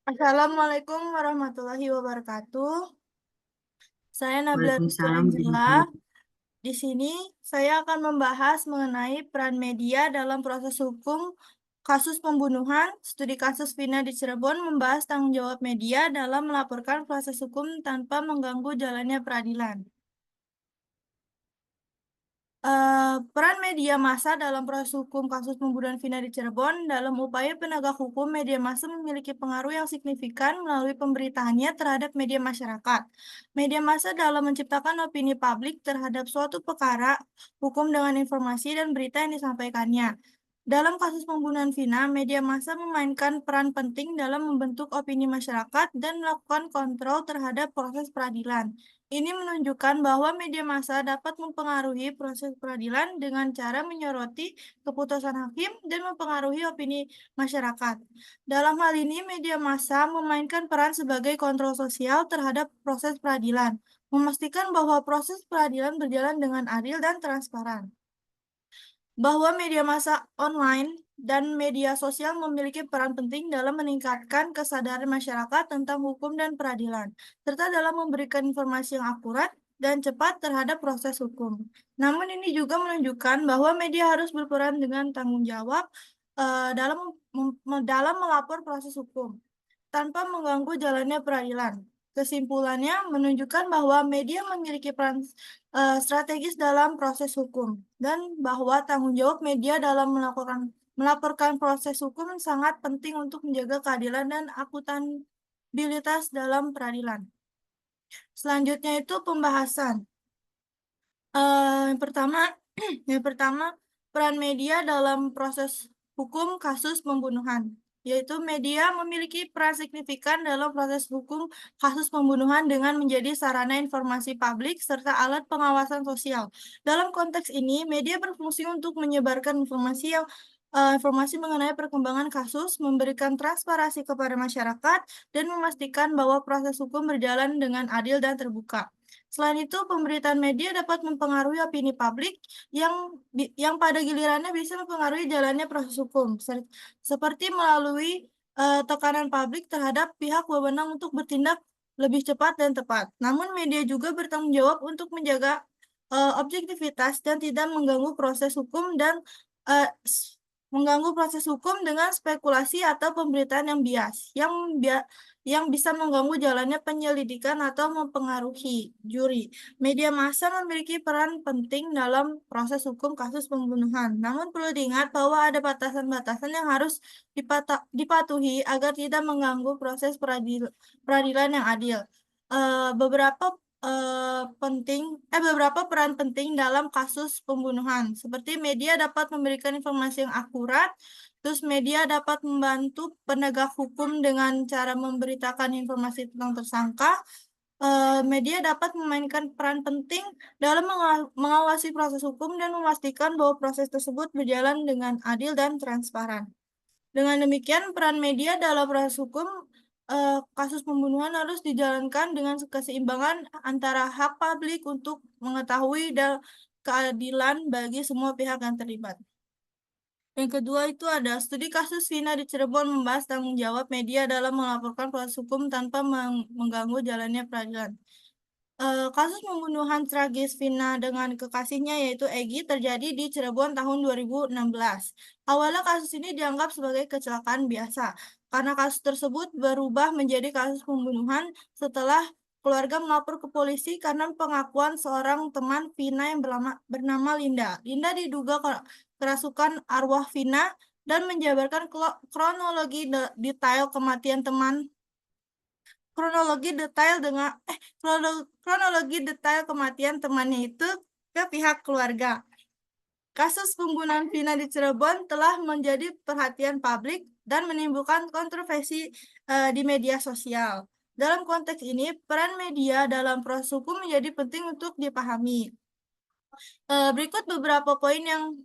Assalamualaikum warahmatullahi wabarakatuh. Saya Nabila Rizky Waalaikumsalam Angela. warahmatullahi. Di sini saya akan membahas mengenai peran media dalam proses hukum kasus pembunuhan. Studi kasus Vina di Cirebon membahas tanggung jawab media dalam melaporkan proses hukum tanpa mengganggu jalannya peradilan. Peran media massa dalam proses hukum kasus pembunuhan Vina di Cirebon dalam upaya penegak hukum, media massa memiliki pengaruh yang signifikan melalui pemberitaannya terhadap media masyarakat. Media massa dalam menciptakan opini publik terhadap suatu perkara hukum dengan informasi dan berita yang disampaikannya. Dalam kasus pembunuhan Vina, media massa memainkan peran penting dalam membentuk opini masyarakat dan melakukan kontrol terhadap proses peradilan. Ini menunjukkan bahwa media massa dapat mempengaruhi proses peradilan dengan cara menyoroti keputusan hakim dan mempengaruhi opini masyarakat. Dalam hal ini, media massa memainkan peran sebagai kontrol sosial terhadap proses peradilan, memastikan bahwa proses peradilan berjalan dengan adil dan transparan. Bahwa media massa online dan media sosial memiliki peran penting dalam meningkatkan kesadaran masyarakat tentang hukum dan peradilan, serta dalam memberikan informasi yang akurat dan cepat terhadap proses hukum. Namun ini juga menunjukkan bahwa media harus berperan dengan tanggung jawab dalam melapor proses hukum tanpa mengganggu jalannya peradilan. Kesimpulannya menunjukkan bahwa media memiliki peran strategis dalam proses hukum dan bahwa tanggung jawab media dalam melaporkan proses hukum sangat penting untuk menjaga keadilan dan akuntabilitas dalam peradilan. Selanjutnya itu pembahasan. Yang pertama, yang pertama peran media dalam proses hukum kasus pembunuhan, yaitu media memiliki peran signifikan dalam proses hukum kasus pembunuhan dengan menjadi sarana informasi publik serta alat pengawasan sosial. Dalam konteks ini, media berfungsi untuk menyebarkan informasi mengenai perkembangan kasus, memberikan transparansi kepada masyarakat, dan memastikan bahwa proses hukum berjalan dengan adil dan terbuka. Selain itu, pemberitaan media dapat mempengaruhi opini publik yang pada gilirannya bisa mempengaruhi jalannya proses hukum, seperti melalui tekanan publik terhadap pihak berwenang untuk bertindak lebih cepat dan tepat. Namun, media juga bertanggung jawab untuk menjaga objektivitas dan tidak eh, s- mengganggu proses hukum dengan spekulasi atau pemberitaan yang bias, yang bisa mengganggu jalannya penyelidikan atau mempengaruhi juri. Media massa memiliki peran penting dalam proses hukum kasus pembunuhan. Namun perlu diingat bahwa ada batasan-batasan yang harus dipatuhi agar tidak mengganggu proses peradilan yang adil. Eh, beberapa beberapa peran penting dalam kasus pembunuhan, seperti media dapat memberikan informasi yang akurat. Terus media dapat membantu penegak hukum dengan cara memberitakan informasi tentang tersangka. Media dapat memainkan peran penting dalam mengawasi proses hukum dan memastikan bahwa proses tersebut berjalan dengan adil dan transparan. Dengan demikian, peran media dalam proses hukum kasus pembunuhan harus dijalankan dengan keseimbangan antara hak publik untuk mengetahui dan keadilan bagi semua pihak yang terlibat. Yang kedua itu ada studi kasus Vina di Cirebon membahas tanggung jawab media dalam melaporkan proses hukum tanpa mengganggu jalannya peradilan. Kasus pembunuhan tragis Vina dengan kekasihnya yaitu Egy terjadi di Cirebon tahun 2016. Awalnya kasus ini dianggap sebagai kecelakaan biasa karena kasus tersebut berubah menjadi kasus pembunuhan setelah keluarga melapor ke polisi karena pengakuan seorang teman Vina yang bernama Linda. Linda diduga kerasukan arwah Vina dan menjabarkan kronologi detail kematian teman kronologi detail dengan kronologi detail kematian temannya itu ke pihak keluarga. Kasus pembunuhan Vina di Cirebon telah menjadi perhatian publik dan menimbulkan kontroversi di media sosial. Dalam konteks ini, peran media dalam proses hukum menjadi penting untuk dipahami. Berikut beberapa poin yang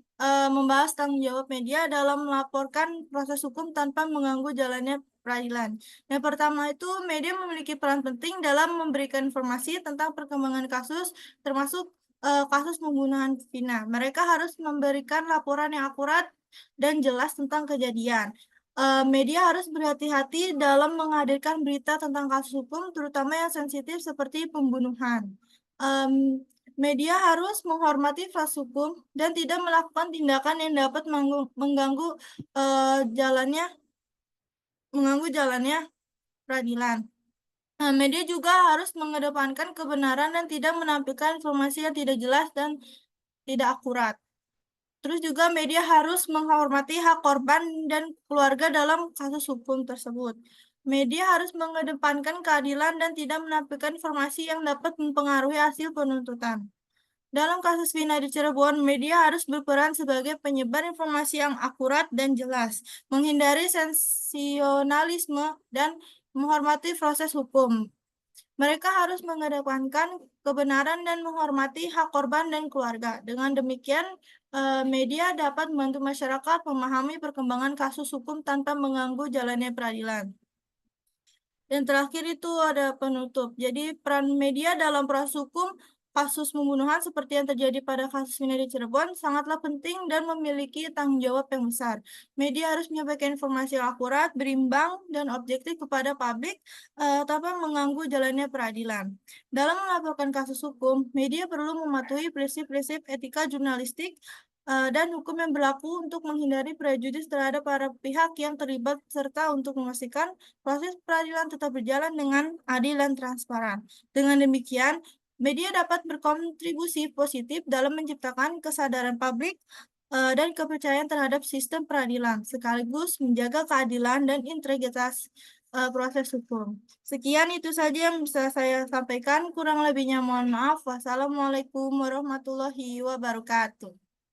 membahas tanggung jawab media dalam melaporkan proses hukum tanpa mengganggu jalannya peradilan. Yang pertama itu, media memiliki peran penting dalam memberikan informasi tentang perkembangan kasus, termasuk kasus pembunuhan Vina. Mereka harus memberikan laporan yang akurat dan jelas tentang kejadian. Media harus berhati-hati dalam menghadirkan berita tentang kasus hukum, terutama yang sensitif seperti pembunuhan. Media harus menghormati proses hukum dan tidak melakukan tindakan yang dapat jalannya mengganggu jalannya peradilan. Media juga harus mengedepankan kebenaran dan tidak menampilkan informasi yang tidak jelas dan tidak akurat. Terus juga media harus menghormati hak korban dan keluarga dalam kasus hukum tersebut. Media harus mengedepankan keadilan dan tidak menampilkan informasi yang dapat mempengaruhi hasil penuntutan. Dalam kasus Vina di Cirebon, media harus berperan sebagai penyebar informasi yang akurat dan jelas, menghindari sensasionalisme dan menghormati proses hukum. Mereka harus mengedepankan kebenaran dan menghormati hak korban dan keluarga. Dengan demikian, media dapat membantu masyarakat memahami perkembangan kasus hukum tanpa mengganggu jalannya peradilan. Dan terakhir itu ada penutup. Jadi peran media dalam proses hukum kasus pembunuhan seperti yang terjadi pada kasus Vina di Cirebon sangatlah penting dan memiliki tanggung jawab yang besar. Media harus menyampaikan informasi yang akurat, berimbang, dan objektif kepada publik tanpa mengganggu jalannya peradilan. Dalam melaporkan kasus hukum, media perlu mematuhi prinsip-prinsip etika jurnalistik dan hukum yang berlaku untuk menghindari prejudis terhadap para pihak yang terlibat serta untuk memastikan proses peradilan tetap berjalan dengan adil dan transparan. Dengan demikian, media dapat berkontribusi positif dalam menciptakan kesadaran publik dan kepercayaan terhadap sistem peradilan, sekaligus menjaga keadilan dan integritas proses hukum. Sekian itu saja yang bisa saya sampaikan. Kurang lebihnya mohon maaf. Wassalamualaikum warahmatullahi wabarakatuh.